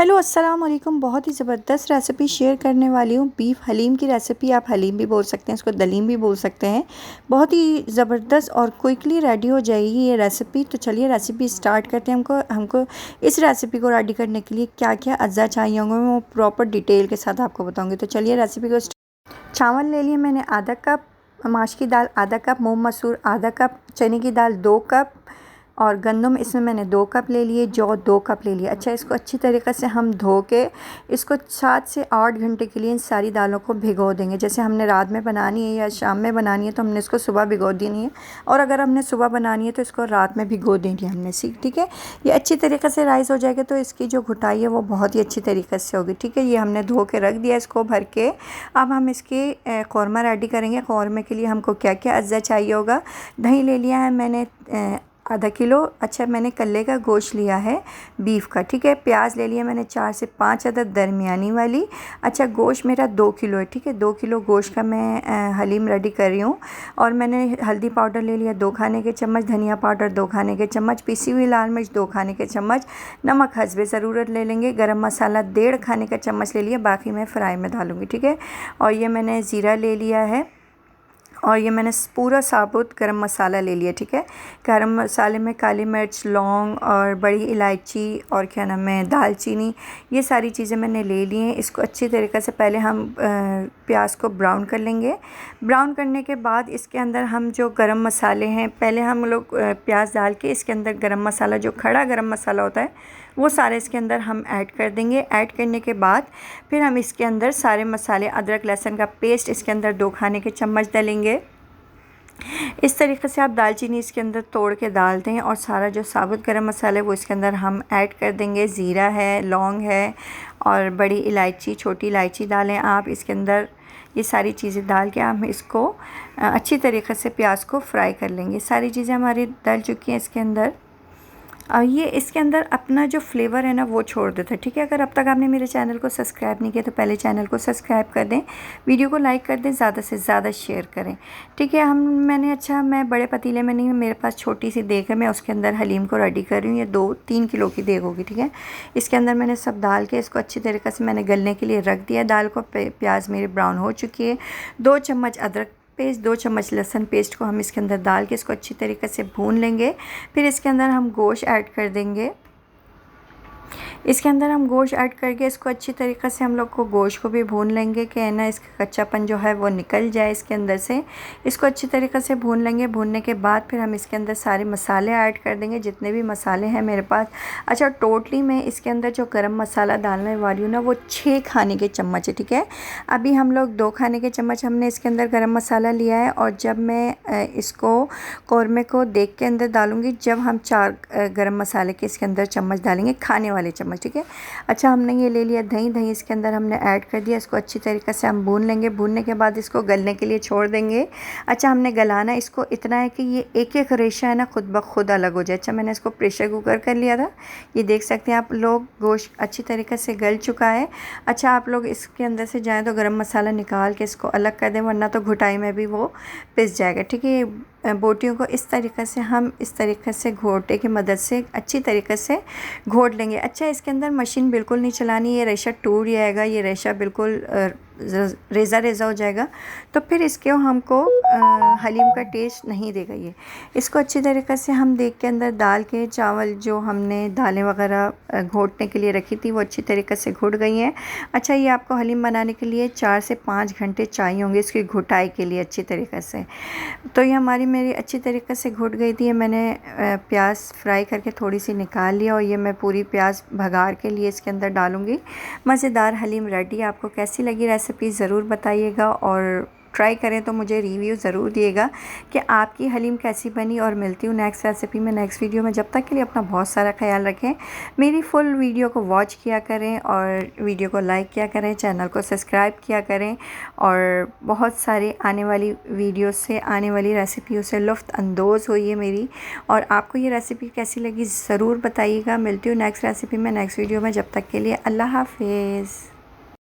Hello अस्सलाम वालेकुम। बहुत ही ज़बरदस्त रेसिपी शेयर करने वाली हूँ। बीफ हलीम की रेसिपी, आप हलीम भी बोल सकते हैं, इसको दलीम भी बोल सकते हैं। बहुत ही ज़बरदस्त और क्विकली रेडी हो जाएगी ये रेसिपी। तो चलिए रेसिपी स्टार्ट करते हैं। हमको इस रेसिपी को रेडी करने के लिए क्या क्या अज्जा चाहिए होंगे मैं वो प्रॉपर डिटेल के साथ आपको बताऊँगी। तो चलिए रेसिपी को चावल ले लिए मैंने आधा कप, माश की दाल आधा कप, मूंग मसूर आधा कप, चने की दाल 2 कप और गंदम इसमें मैंने 2 कप ले लिए, जौ 2 कप ले लिए। अच्छा, इसको अच्छी तरीक़े से हम धो के इसको 7 से 8 घंटे के लिए इन सारी दालों को भिगो देंगे। जैसे हमने रात में बनानी है या शाम में बनानी है तो हमने इसको सुबह भिगो देनी है, और अगर हमने सुबह बनानी है तो इसको रात में भिगो देनी है हमने। ठीक है, ये अच्छी तरीक़े से राइस हो जाएगा तो इसकी जो घुटाई है वो बहुत ही अच्छी तरीक़े से होगी। ठीक है, ये हमने धो के रख दिया इसको भर के। अब हम इसकी कौरमा रेडी करेंगे। कौरमे के लिए हमको क्या क्या अज्जा चाहिए होगा। दही ले लिया है मैंने आधा किलो। अच्छा, मैंने कल्ले का गोश्त लिया है बीफ का। ठीक है, प्याज ले लिया मैंने 4 से 5 अदद दरमियानी वाली। अच्छा, गोश्त मेरा 2 किलो है। ठीक है, 2 किलो गोश्त का मैं हलीम रेडी कर रही हूँ। और मैंने हल्दी पाउडर ले लिया 2 खाने के चम्मच, धनिया पाउडर 2 खाने के चम्मच, पिसी हुई लाल मिर्च 2 खाने के चम्मच, नमक हस्बे ज़रूरत ले लेंगे, गरम मसाला 1.5 खाने का चम्मच ले लिया, बाकी मैं फ्राई में डालूँगी। ठीक है, और ये मैंने ज़ीरा ले लिया है, और ये मैंने पूरा साबुत गरम मसाला ले लिया। ठीक है, गरम मसाले में काली मिर्च, लौंग और बड़ी इलायची और क्या नाम है दालचीनी, ये सारी चीज़ें मैंने ले ली हैं। इसको अच्छी तरीक़े से पहले हम प्याज को ब्राउन कर लेंगे। ब्राउन करने के बाद इसके अंदर हम जो गरम मसाले हैं, पहले हम लोग प्याज डाल के इसके अंदर गरम मसाला, जो खड़ा गरम मसाला होता है, वो सारे इसके अंदर हम ऐड कर देंगे। ऐड करने के बाद फिर हम इसके अंदर सारे मसाले, अदरक लहसुन का पेस्ट इसके अंदर 2 खाने के चम्मच डालेंगे। इस तरीक़े से आप दालचीनी इसके अंदर तोड़ के डाल दें, और सारा जो साबुत गरम मसाला है वो इसके अंदर हम ऐड कर देंगे। ज़ीरा है, लौंग है और बड़ी इलायची, छोटी इलायची डालें आप इसके अंदर। ये सारी चीज़ें डाल के हम इसको अच्छी तरीक़े से प्याज को फ्राई कर लेंगे। सारी चीज़ें हमारी डल चुकी हैं इसके अंदर, और ये इसके अंदर अपना जो फ्लेवर है ना वो छोड़ देता है। ठीक है, अगर अब तक आपने मेरे चैनल को सब्सक्राइब नहीं किया तो पहले चैनल को सब्सक्राइब कर दें, वीडियो को लाइक कर दें, ज़्यादा से ज़्यादा शेयर करें। ठीक है, मैं बड़े पतीले में नहीं हूँ, मेरे पास छोटी सी देग है, मैं उसके अंदर हलीम को रेडी कर रही हूँ। ये 2-3 किलो की देग होगी। ठीक है, इसके अंदर मैंने सब डाल के इसको अच्छी तरीक़े से मैंने गलने के लिए रख दिया दाल को। प्याज मेरी ब्राउन हो चुकी है। 2 चम्मच अदरक पेस्ट, 2 चम्मच लहसुन पेस्ट को हम इसके अंदर डाल के इसको अच्छी तरीक़े से भून लेंगे। फिर इसके अंदर हम गोश्त ऐड कर देंगे। इसके अंदर हम गोश्त ऐड करके इसको अच्छी तरीक़े से हम लोग को गोश्त को भी भून लेंगे कि है ना इसका कच्चापन जो है वो निकल जाए इसके अंदर से। इसको अच्छी तरीक़े से भून लेंगे। भूनने के बाद फिर हम इसके अंदर सारे मसाले ऐड कर देंगे, जितने भी मसाले हैं मेरे पास। अच्छा, टोटली मैं इसके अंदर जो गरम मसाला डालने वाली हूँ ना वो 6 खाने के चम्मच है। ठीक है, अभी हम लोग 2 खाने के चम्मच हमने इसके अंदर गरम मसाला लिया है, और जब मैं इसको कौरमे को देख के अंदर डालूँगी, जब हम 4 गरम मसाले के इसके अंदर चम्मच डालेंगे, खाने वाले चम्मच। ठीक है, अच्छा, हमने ये ले लिया दही इसके अंदर हमने ऐड कर दिया। इसको अच्छी तरीक़े से हम भून लेंगे। भूनने के बाद इसको गलने के लिए छोड़ देंगे। अच्छा, हमने गलाना इसको इतना है कि ये एक रेशा है ना खुद ब खुद अलग हो जाए। अच्छा, मैंने इसको प्रेशर कुकर कर लिया था। ये देख सकते हैं आप लोग, गोश्त अच्छी तरीक़े से गल चुका है। अच्छा, आप लोग इसके अंदर से जाएँ तो गरम मसाला निकाल के इसको अलग कर दें, वरना तो घुटाई में भी वो पिस जाएगा। ठीक है, बोटियों को इस तरीक़े से हम इस तरीक़े से घोटे की मदद से अच्छी तरीक़े से घोट लेंगे। अच्छा, इसके अंदर मशीन बिल्कुल नहीं चलानी, ये रेशा टूट जाएगा, ये रेशा बिल्कुल रेज़ा हो जाएगा, तो फिर इसके हमको हलीम का टेस्ट नहीं देगा ये। इसको अच्छी तरीक़े से हम देग के अंदर डाल के चावल जो हमने दालें वगैरह घोटने के लिए रखी थी वो अच्छी तरीक़े से घुट गई हैं। अच्छा, ये आपको हलीम बनाने के लिए 4 से 5 घंटे चाहिए होंगे इसकी घुटाई के लिए अच्छी तरीक़े से। तो ये मेरी अच्छी तरीक़े से घुट गई थी। मैंने प्याज फ्राई करके थोड़ी सी निकाल लिया, और ये मैं पूरी प्याज भगार के लिए इसके अंदर डालूँगी। मज़ेदार हलीम रेडी। आपको कैसी लगी रेसिपी ज़रूर बताइएगा, और ट्राई करें तो मुझे रिव्यू ज़रूर दिएगा कि आपकी हलीम कैसी बनी। और मिलती हूँ नेक्स्ट रेसिपी में, नेक्स्ट वीडियो में। जब तक के लिए अपना बहुत सारा ख्याल रखें। मेरी फुल वीडियो को वॉच किया करें, और वीडियो को लाइक किया करें, चैनल को सब्सक्राइब किया करें, और बहुत सारी आने वाली वीडियो से, आने वाली रेसिपियों से लुत्फ़ अंदोज़ होइए मेरी। और आपको ये रेसिपी कैसी लगी ज़रूर बताइएगा। मिलती हूँ नेक्स्ट रेसिपी में, नेक्स्ट वीडियो में। जब तक के लिए अल्लाह हाफ़िज़।